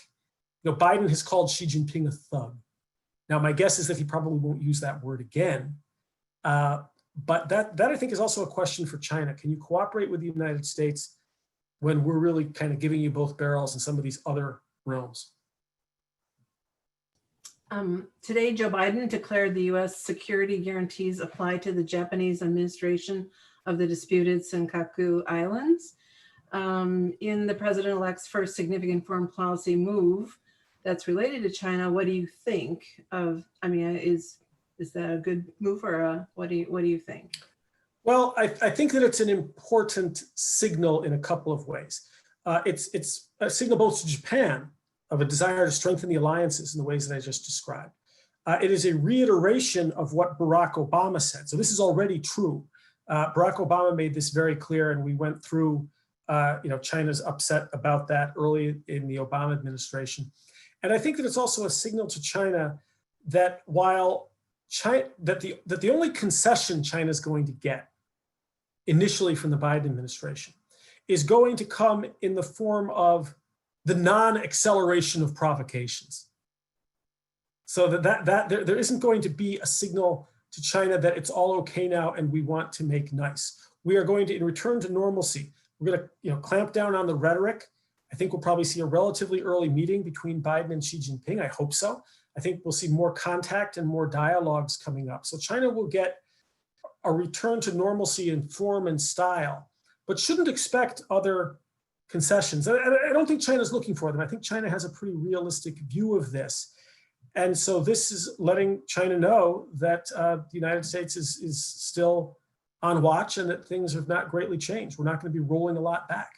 Biden has called Xi Jinping a thug. Now, my guess is that he probably won't use that word again. But that I think is also a question for China. Can you cooperate with the United States when we're really kind of giving you both barrels in some of these other realms? Today, Joe Biden declared the U.S. security guarantees apply to the Japanese administration of the disputed Senkaku Islands. In the president-elect's first significant foreign policy move that's related to China, what do you think of? I mean, is that a good move, or what do you think? Well, I think that it's an important signal in a couple of ways. It's a signal both to Japan of a desire to strengthen the alliances in the ways that I just described. It is a reiteration of what Barack Obama said. So this is already true. Barack Obama made this very clear, and we went through China's upset about that early in the Obama administration. And I think that it's also a signal to China that while the only concession China is going to get initially from the Biden administration is going to come in the form of the non-acceleration of provocations. So that there isn't going to be a signal to China that it's all okay now and we want to make nice. We are going to return to normalcy. We're going to clamp down on the rhetoric. I think we'll probably see a relatively early meeting between Biden and Xi Jinping. I hope so. I think we'll see more contact and more dialogues coming up. So China will get a return to normalcy in form and style, but shouldn't expect other concessions. I don't think China's looking for them. I think China has a pretty realistic view of this. And so this is letting China know that the United States is still on watch and that things have not greatly changed. We're not going to be rolling a lot back.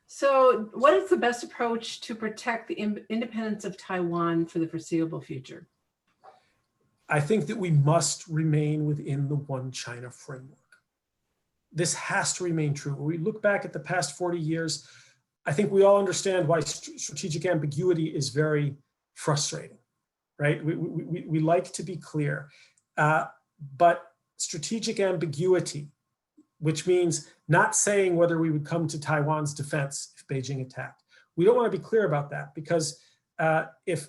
So what is the best approach to protect the independence of Taiwan for the foreseeable future? I think that we must remain within the one China framework. This has to remain true. When we look back at the past 40 years, I think we all understand why strategic ambiguity is very frustrating, right? We like to be clear, but strategic ambiguity, which means not saying whether we would come to Taiwan's defense if Beijing attacked. We don't want to be clear about that because if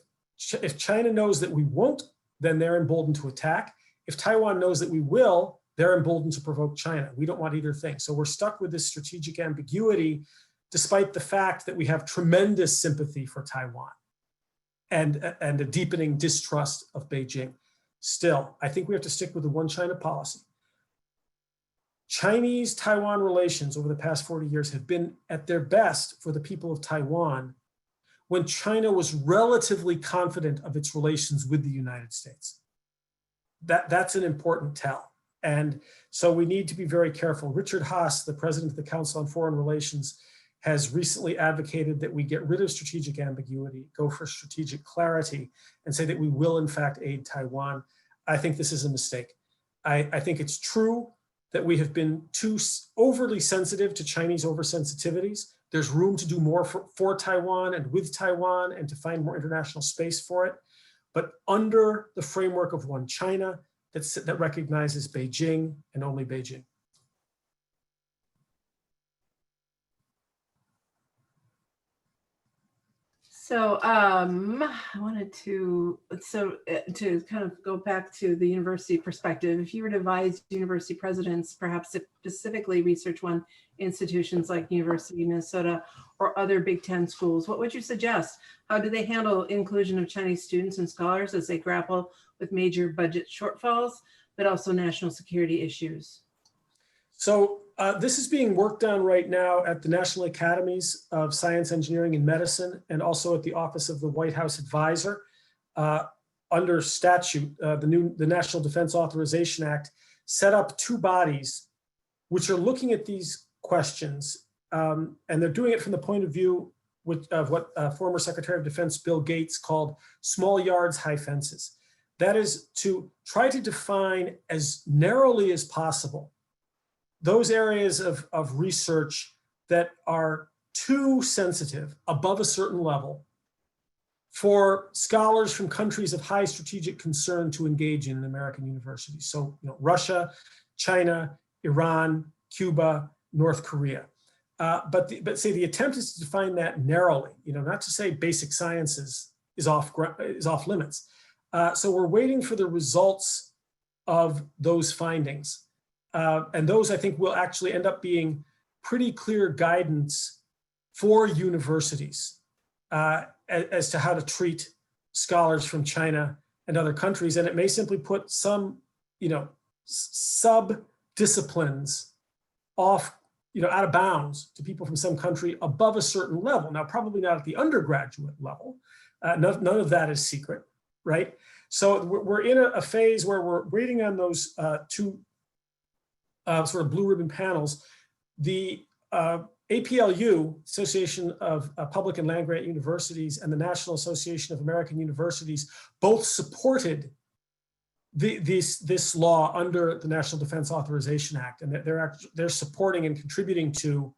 China knows that we won't, then they're emboldened to attack. If Taiwan knows that we will, they're emboldened to provoke China. We don't want either thing. So we're stuck with this strategic ambiguity, despite the fact that we have tremendous sympathy for Taiwan and a deepening distrust of Beijing. Still, I think we have to stick with the one China policy. Chinese-Taiwan relations over the past 40 years have been at their best for the people of Taiwan when China was relatively confident of its relations with the United States. That's an important tell. And so we need to be very careful. Richard Haass, the president of the Council on Foreign Relations, has recently advocated that we get rid of strategic ambiguity, go for strategic clarity, and say that we will in fact aid Taiwan. I think this is a mistake. I think it's true that we have been too overly sensitive to Chinese oversensitivities. There's room to do more for Taiwan and with Taiwan and to find more international space for it. But under the framework of one China that recognizes Beijing and only Beijing. So I wanted to kind of go back to the university perspective. If you were to advise university presidents, perhaps specifically research one institutions like University of Minnesota or other Big Ten schools, what would you suggest? How do they handle inclusion of Chinese students and scholars as they grapple with major budget shortfalls, but also national security issues? So this is being worked on right now at the National Academies of Science, Engineering, and Medicine, and also at the Office of the White House Advisor. Under statute, the National Defense Authorization Act set up two bodies which are looking at these questions, and they're doing it from the point of view of what former Secretary of Defense Bill Gates called small yards, high fences. That is to try to define as narrowly as possible those areas of research that are too sensitive above a certain level for scholars from countries of high strategic concern to engage in American universities. So, Russia, China, Iran, Cuba, North Korea. But say the attempt is to define that narrowly, not to say basic sciences is off limits. So we're waiting for the results of those findings. And those, I think, will actually end up being pretty clear guidance for universities as to how to treat scholars from China and other countries. And it may simply put some, sub-disciplines off, out of bounds to people from some country above a certain level. Now, probably not at the undergraduate level. None of that is secret, right? So we're in a phase where we're waiting on those two sort of blue ribbon panels. The APLU, Association of Public and Land Grant Universities, and the National Association of American Universities both supported this law under the National Defense Authorization Act, and they're supporting and contributing to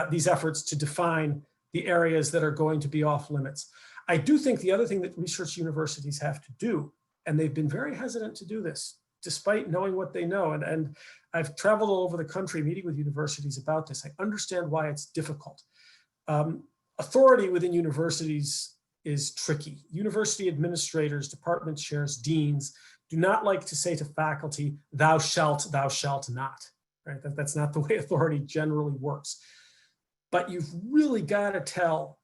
these efforts to define the areas that are going to be off limits. I do think the other thing that research universities have to do, and they've been very hesitant to do this, despite knowing what they know, and I've traveled all over the country meeting with universities about this. I understand why it's difficult. Authority within universities is tricky. University administrators, department chairs, deans do not like to say to faculty, thou shalt not, right? That's not the way authority generally works. But you've really got to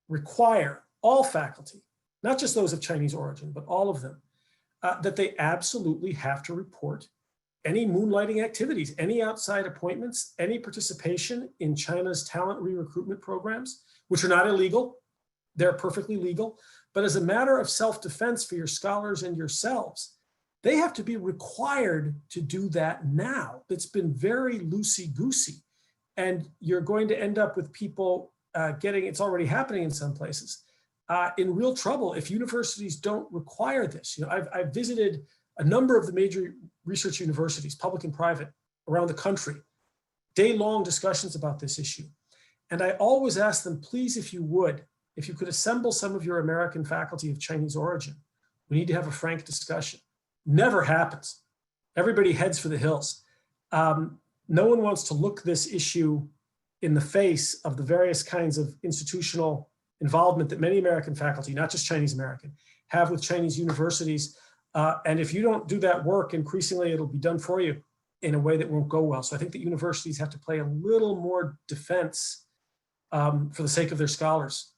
require all faculty, not just those of Chinese origin, but all of them, that they absolutely have to report any moonlighting activities, any outside appointments, any participation in China's talent re-recruitment programs, which are not illegal, they're perfectly legal, but as a matter of self-defense for your scholars and yourselves, they have to be required to do that now. It's been very loosey-goosey, and you're going to end up with people it's already happening in some places, in real trouble if universities don't require this. I've visited a number of the major research universities, public and private, around the country, day-long discussions about this issue. And I always ask them, please, if you could assemble some of your American faculty of Chinese origin, we need to have a frank discussion. Never happens. Everybody heads for the hills. No one wants to look this issue in the face of the various kinds of institutional involvement that many American faculty, not just Chinese American, have with Chinese universities. And if you don't do that work, increasingly it'll be done for you in a way that won't go well. So I think that universities have to play a little more defense for the sake of their scholars.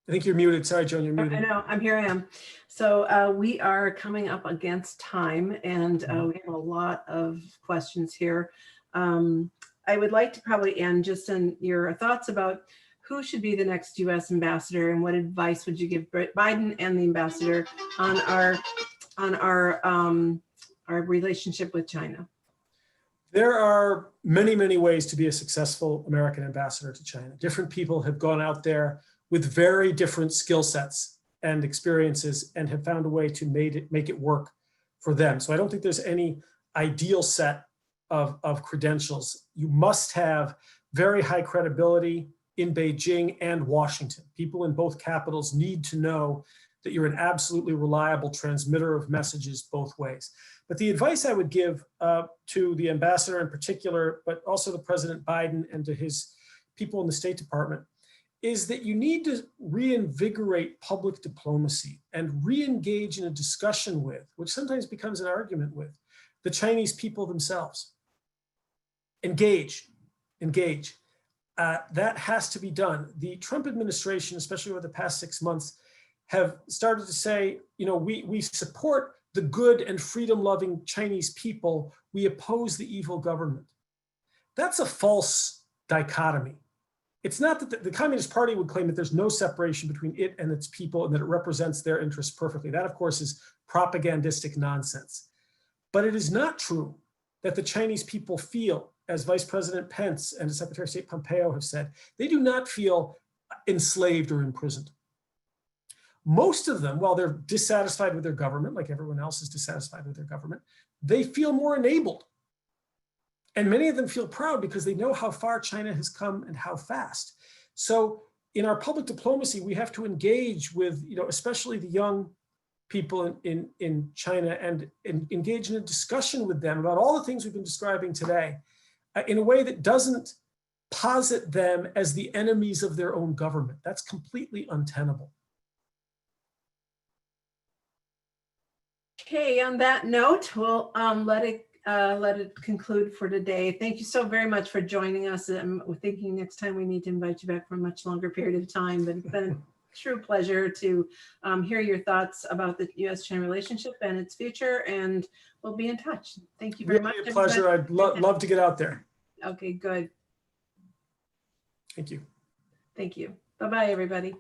I think you're muted. Sorry, Joan, you're muted. I know, here I am. So we are coming up against time, and we have a lot of questions here. I would like to probably end just on your thoughts about who should be the next U.S. ambassador, and what advice would you give Biden and the ambassador on our relationship with China? There are many, many ways to be a successful American ambassador to China. Different people have gone out there with very different skill sets and experiences and have found a way to make it work for them. So I don't think there's any ideal set of credentials. You must have very high credibility in Beijing and Washington. People in both capitals need to know that you're an absolutely reliable transmitter of messages both ways. But the advice I would give to the ambassador in particular, but also to President Biden and to his people in the State Department, is that you need to reinvigorate public diplomacy and re-engage in a discussion with, which sometimes becomes an argument with, the Chinese people themselves. Engage. That has to be done. The Trump administration, especially over the past 6 months, have started to say, we support the good and freedom-loving Chinese people. We oppose the evil government. That's a false dichotomy. It's not that the Communist Party would claim that there's no separation between it and its people and that it represents their interests perfectly. That, of course, is propagandistic nonsense. But it is not true that the Chinese people feel, as Vice President Pence and Secretary of State Pompeo have said, they do not feel enslaved or imprisoned. Most of them, while they're dissatisfied with their government, like everyone else is dissatisfied with their government, they feel more enabled. And many of them feel proud because they know how far China has come and how fast. So in our public diplomacy, we have to engage with, especially the young people in China and engage in a discussion with them about all the things we've been describing today in a way that doesn't posit them as the enemies of their own government. That's completely untenable. Okay, on that note, we'll let it conclude for today. Thank you so very much for joining us. We're thinking next time we need to invite you back for a much longer period of time, but it's been a true pleasure to hear your thoughts about the U.S.-China relationship and its future, and we'll be in touch. Thank you very much. Really a pleasure. I'd love to get out there. Okay, good. Thank you. Thank you. Bye-bye, everybody.